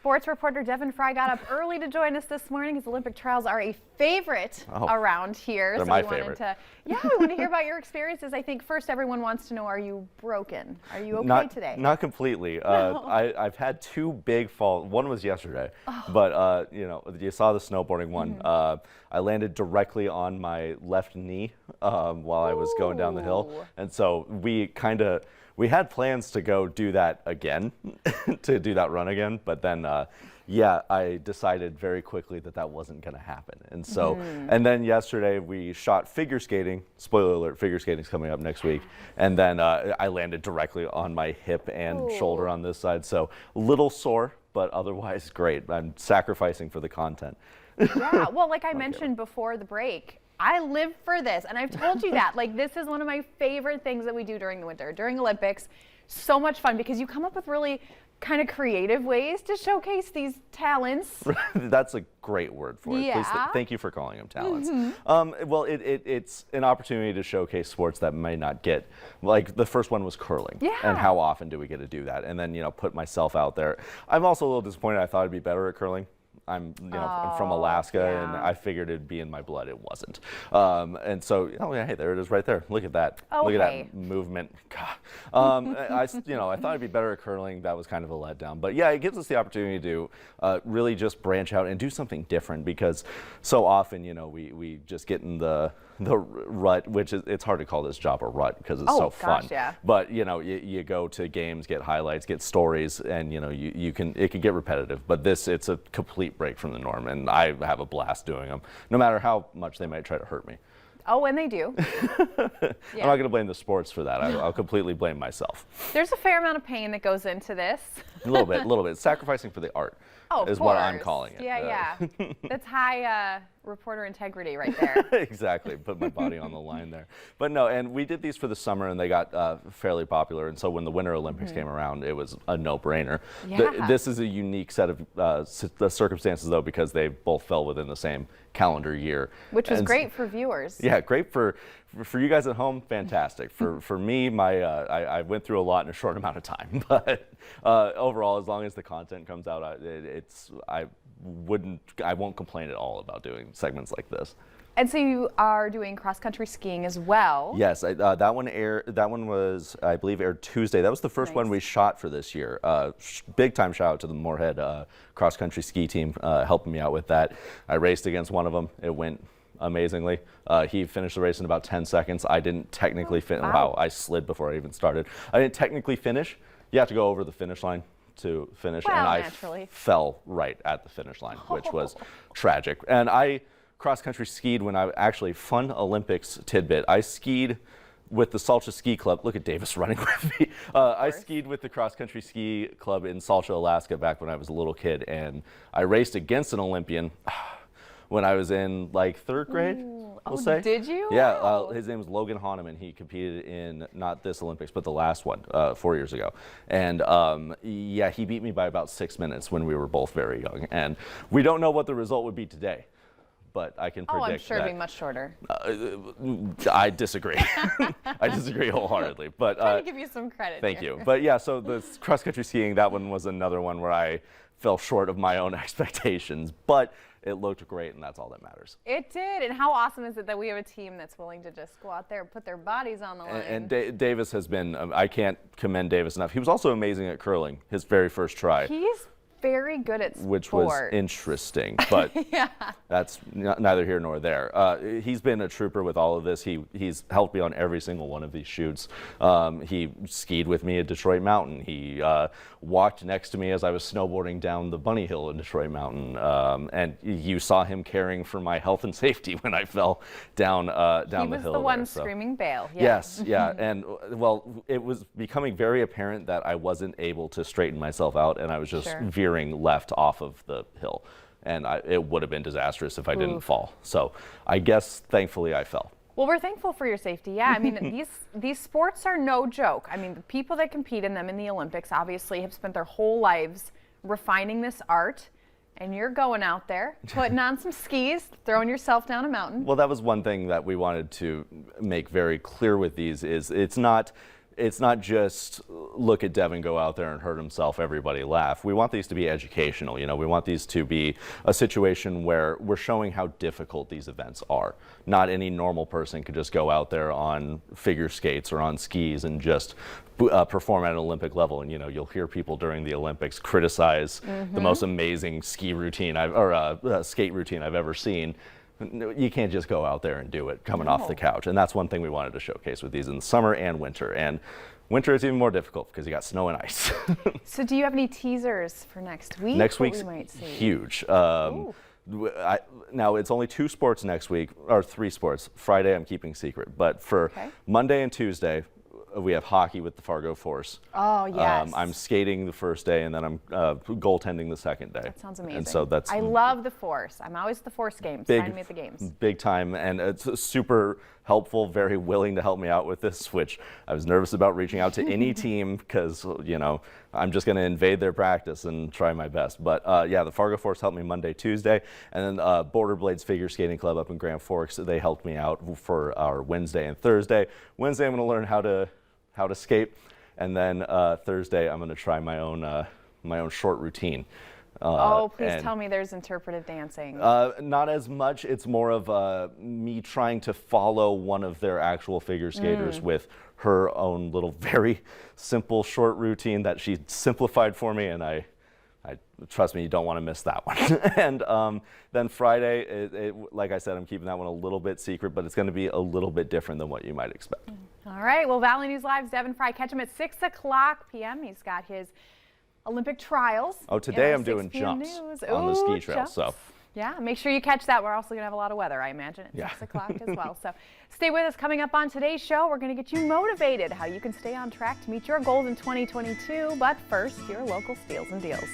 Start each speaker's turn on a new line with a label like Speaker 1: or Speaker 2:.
Speaker 1: Sports reporter Devin got up early to join us this morning because Olympic trials are a favorite around here.
Speaker 2: They're my favorite.
Speaker 1: We want to hear about your experiences. I think first everyone wants to know, are you broken? Are you okay today?
Speaker 2: Not completely.
Speaker 1: No.
Speaker 2: I've had two big falls. One was yesterday, but you know, you saw the snowboarding one. I landed directly on my left knee while I was going down the hill, and so we had plans to go do that again, to do that run again, but then yeah, I decided very quickly that that wasn't going to happen. And so, and then yesterday we shot figure skating. Spoiler alert, figure skating's coming up next week. And then I landed directly on my hip and shoulder on this side. So a little sore, but otherwise great. I'm sacrificing for the content.
Speaker 1: Yeah, well, like I mentioned before the break, I live for this, and I've told you that. Like, this is one of my favorite things that we do during the winter, during Olympics. So much fun because you come up with really kind of creative ways to showcase these talents.
Speaker 2: That's a great word for it.
Speaker 1: Yeah.
Speaker 2: Please, thank you for calling them talents. Well, it's an opportunity to showcase sports that may not get, like the first one was curling.
Speaker 1: Yeah.
Speaker 2: And how often do we get to do that? And then, you know, put myself out there. I'm also a little disappointed. I thought I'd be better at curling. I'm from Alaska, and I figured it'd be in my blood. It wasn't. And so, oh yeah, hey, there it is right there. Look at that. Look at that movement. God. I thought I'd be better at curling. That was kind of a letdown. But yeah, it gives us the opportunity to really just branch out and do something different, because so often, you know, we just get in the rut, which is, it's hard to call this job a rut because it's so fun.
Speaker 1: Yeah.
Speaker 2: But you know, you go to games, get highlights, get stories, and you know, it can get repetitive. But it's a complete break from the norm, and I have a blast doing them, no matter how much they might try to hurt me.
Speaker 1: Oh, and they do.
Speaker 2: I'm not going to blame the sports for that. I'll completely blame myself.
Speaker 1: There's a fair amount of pain that goes into this.
Speaker 2: A little bit. Sacrificing for the art is what I'm calling it.
Speaker 1: Yeah. That's high reporter integrity right there.
Speaker 2: Exactly. Put my body on the line there. But no, and we did these for the summer, and they got fairly popular. And so when the Winter Olympics came around, it was a no-brainer.
Speaker 1: Yeah.
Speaker 2: This is a unique set of circumstances, though, because they both fell within the same calendar year.
Speaker 1: Which was great for viewers.
Speaker 2: Yeah, great for you guys at home. Fantastic. For me, I went through a lot in a short amount of time. But overall, as long as the content comes out, I won't complain at all about doing segments like this.
Speaker 1: And so you are doing cross-country skiing as well.
Speaker 2: Yes, that one was, I believe, aired Tuesday. That was the first one we shot for this year. Big time shout out to the Moorhead cross-country ski team helping me out with that. I raced against one of them. It went amazingly. He finished the race in about 10 seconds. I didn't technically finish. Wow, I slid before I even started. I didn't technically finish. You have to go over the finish line to finish, and I fell right at the finish line, which was tragic. And I cross-country skied when fun Olympics tidbit. I skied with the Salcha Ski Club. Look at Davis running with me. I skied with the cross-country ski club in Salcha, Alaska back when I was a little kid, and I raced against an Olympian when I was in like third grade, we'll say.
Speaker 1: Did you?
Speaker 2: Yeah,
Speaker 1: Wow.
Speaker 2: His name was Logan Hahnemann. He competed in not this Olympics, but the last one 4 years ago. And yeah, he beat me by about 6 minutes when we were both very young. And we don't know what the result would be today, but I can predict
Speaker 1: I'm sure
Speaker 2: that.
Speaker 1: It'd be much shorter.
Speaker 2: I disagree. I disagree wholeheartedly. But
Speaker 1: trying to give you some credit.
Speaker 2: Thank you. But yeah, so the cross-country skiing, that one was another one where I fell short of my own expectations. But it looked great, and that's all that matters.
Speaker 1: It did, and how awesome is it that we have a team that's willing to just go out there and put their bodies on the line.
Speaker 2: And Davis has been, I can't commend Davis enough. He was also amazing at curling, his very first try.
Speaker 1: He's very good at sport.
Speaker 2: Which was interesting, but
Speaker 1: yeah.
Speaker 2: That's neither here nor there. He's been a trooper with all of this. He's helped me on every single one of these shoots. He skied with me at Detroit Mountain. He walked next to me as I was snowboarding down the bunny hill in Detroit Mountain. And you saw him caring for my health and safety when I fell down the hill.
Speaker 1: He was the one screaming bail. Yeah.
Speaker 2: Yes, yeah. And well, it was becoming very apparent that I wasn't able to straighten myself out, and I was just veering left off of the hill, and it would have been disastrous if I didn't fall. So I guess thankfully I fell.
Speaker 1: Well, we're thankful for your safety. Yeah, I mean, these sports are no joke. I mean, the people that compete in them in the Olympics obviously have spent their whole lives refining this art, and you're going out there, putting on some skis, throwing yourself down a mountain.
Speaker 2: Well, that was one thing that we wanted to make very clear with these is it's not it's not just look at Devin go out there and hurt himself, everybody laugh. We want these to be educational. You know, we want these to be a situation where we're showing how difficult these events are. Not any normal person could just go out there on figure skates or on skis and just perform at an Olympic level. And you know, you'll hear people during the Olympics criticize the most amazing ski routine skate routine I've ever seen. You can't just go out there and do it coming off the couch. And that's one thing we wanted to showcase with these in the summer and winter. And winter is even more difficult because you got snow and ice.
Speaker 1: So do you have any teasers for next week?
Speaker 2: Next week's
Speaker 1: we might see?
Speaker 2: huge. Now it's only 2 sports next week, or 3 sports. Friday I'm keeping secret. But for Monday and Tuesday, we have hockey with the Fargo Force.
Speaker 1: Oh, yes.
Speaker 2: I'm skating the first day, and then I'm goaltending the second day.
Speaker 1: That sounds amazing.
Speaker 2: And so I
Speaker 1: love the Force. I'm always at the Force games. Find me at the games.
Speaker 2: Big time, and it's super helpful, very willing to help me out with this, which I was nervous about reaching out to any team because, you know, I'm just going to invade their practice and try my best. But yeah, the Fargo Force helped me Monday, Tuesday, and then Border Blades Figure Skating Club up in Grand Forks, they helped me out for our Wednesday and Thursday. Wednesday, I'm going to learn how to skate, and then Thursday, I'm going to try my own short routine.
Speaker 1: Please tell me there's interpretive dancing.
Speaker 2: Not as much. It's more of me trying to follow one of their actual figure skaters with her own little very simple short routine that she simplified for me, and I trust me, you don't want to miss that one. And then Friday, like I said, I'm keeping that one a little bit secret, but it's going to be a little bit different than what you might expect.
Speaker 1: All right. Well, Valley News Live's Devin Fry. Catch him at 6 o'clock p.m. He's got his Olympic trials.
Speaker 2: Oh, today I'm doing jumps on the ski trail.
Speaker 1: Jumps. So yeah, make sure you catch that. We're also going to have a lot of weather, I imagine, at 6 o'clock as well. So stay with us. Coming up on today's show, we're going to get you motivated, how you can stay on track to meet your goals in 2022. But first, your local steals and deals.